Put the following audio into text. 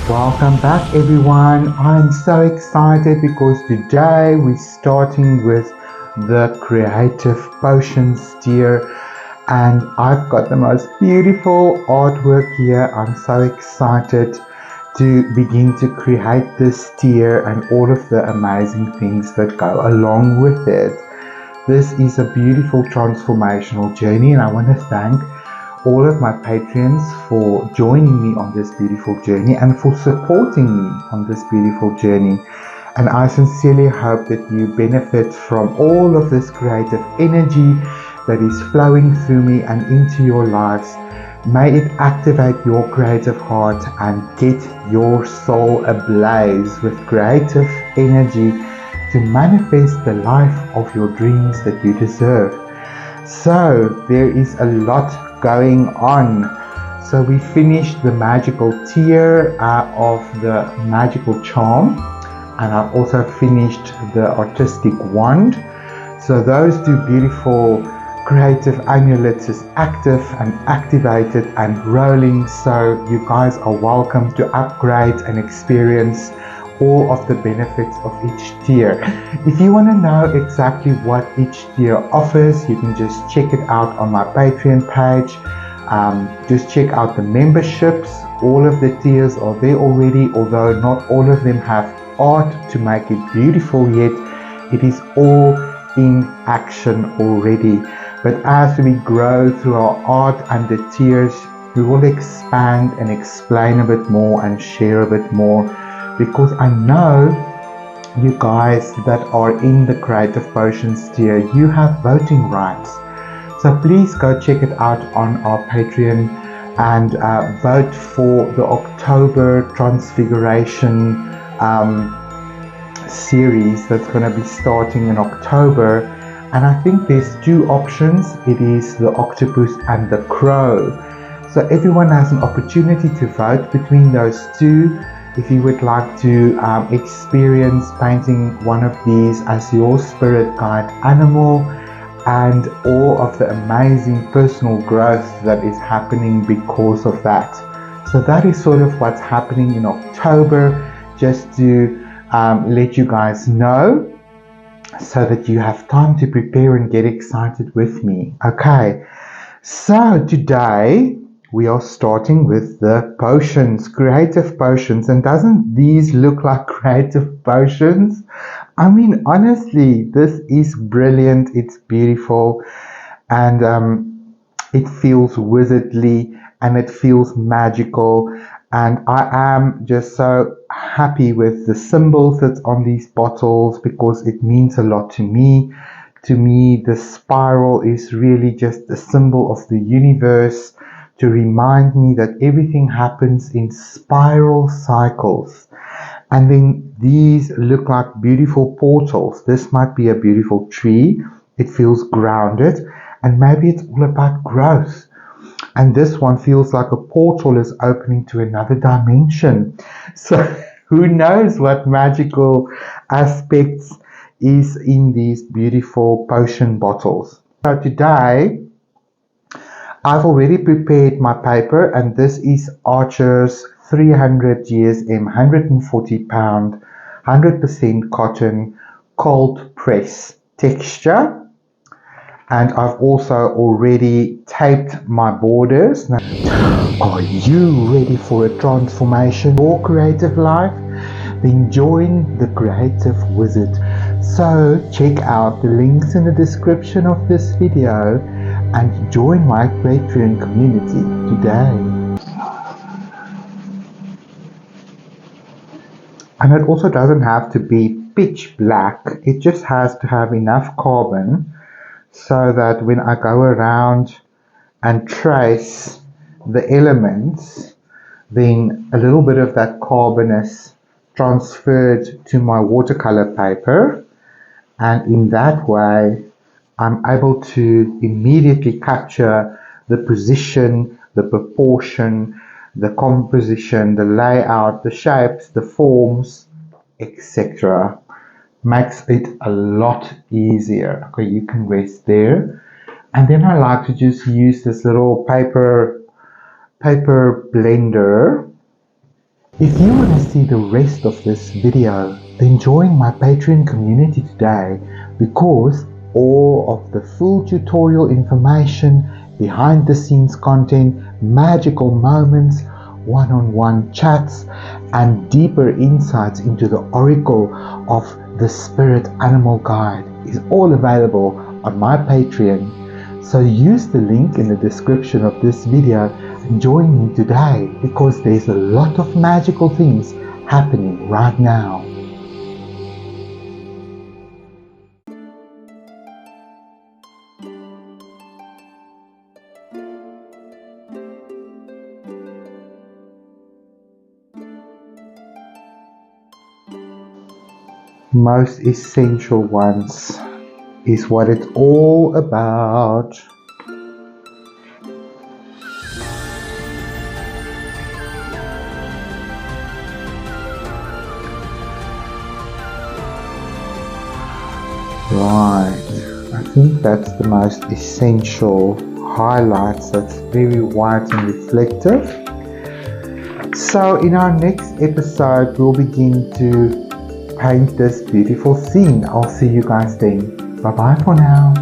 Welcome back everyone. I'm so excited because today we're starting with the creative potions tier, and I've got the most beautiful artwork here. I'm so excited to begin to create this tier and all of the amazing things that go along with it. This is a beautiful transformational journey, and I want to thank all of my patrons for joining me on this beautiful journey and for supporting me on this beautiful journey. And I sincerely hope that you benefit from all of this creative energy that is flowing through me and into your lives. May it activate your creative heart and get your soul ablaze with creative energy to manifest the life of your dreams that you deserve. So there is a lot going on. So we finished the magical tier of the magical charm, and I've also finished the artistic wand. So those two beautiful creative amulets is active and activated and rolling, so you guys are welcome to upgrade and experience all of the benefits of each tier. If you want to know exactly what each tier offers, you can just check it out on my Patreon page. Just check out the memberships. All of the tiers are there already, although not all of them have art to make it beautiful yet. It is all in action already. But as we grow through our art and the tiers, we will expand and explain a bit more and share a bit more, because I know you guys that are in the Creative Potions tier, you have voting rights. So please go check it out on our Patreon and vote for the October Transfiguration series that's going to be starting in October. And I think there's two options. It is the octopus and the crow. So everyone has an opportunity to vote between those two. If you would like to experience painting one of these as your spirit guide animal and all of the amazing personal growth that is happening because of that. So that is sort of what's happening in October, just to let you guys know so that you have time to prepare and get excited with me. Okay, so today we are starting with the potions, creative potions. And doesn't these look like creative potions? I mean, honestly, this is brilliant. It's beautiful, and it feels wizardly and it feels magical. And I am just so happy with the symbols that's on these bottles, because it means a lot to me. To me, the spiral is really just a symbol of the universe, to remind me that everything happens in spiral cycles. And then these look like beautiful portals. This might be a beautiful tree. It feels grounded, and maybe it's all about growth. And this one feels like a portal is opening to another dimension. So who knows what magical aspects is in these beautiful potion bottles. So today I've already prepared my paper, and this is Archer's 300 GSM 140 pound 100% cotton cold press texture. And I've also already taped my borders. Now, are you ready for a transformation or creative life? Then join the Creative Wizard. So check out the links in the description of this video and join my Patreon community today. And it also doesn't have to be pitch black. It just has to have enough carbon so that when I go around and trace the elements, then a little bit of that carbon is transferred to my watercolor paper, and in that way I'm able to immediately capture the position, the proportion, the composition, the layout, the shapes, the forms, etc. Makes it a lot easier. Okay, you can rest there. And then I like to just use this little paper blender If you want to see the rest of this video, then join my Patreon community today, because all of the full tutorial information, behind the scenes content, magical moments, one-on-one chats, and deeper insights into the oracle of the spirit animal guide is all available on my Patreon. So use the link in the description of this video and join me today, because there's a lot of magical things happening right now. Most essential ones is what it's all about. Right, I think that's the most essential highlights. That's very white and reflective. So in our next episode, we'll begin to paint this beautiful scene. I'll see you guys then. Bye bye for now.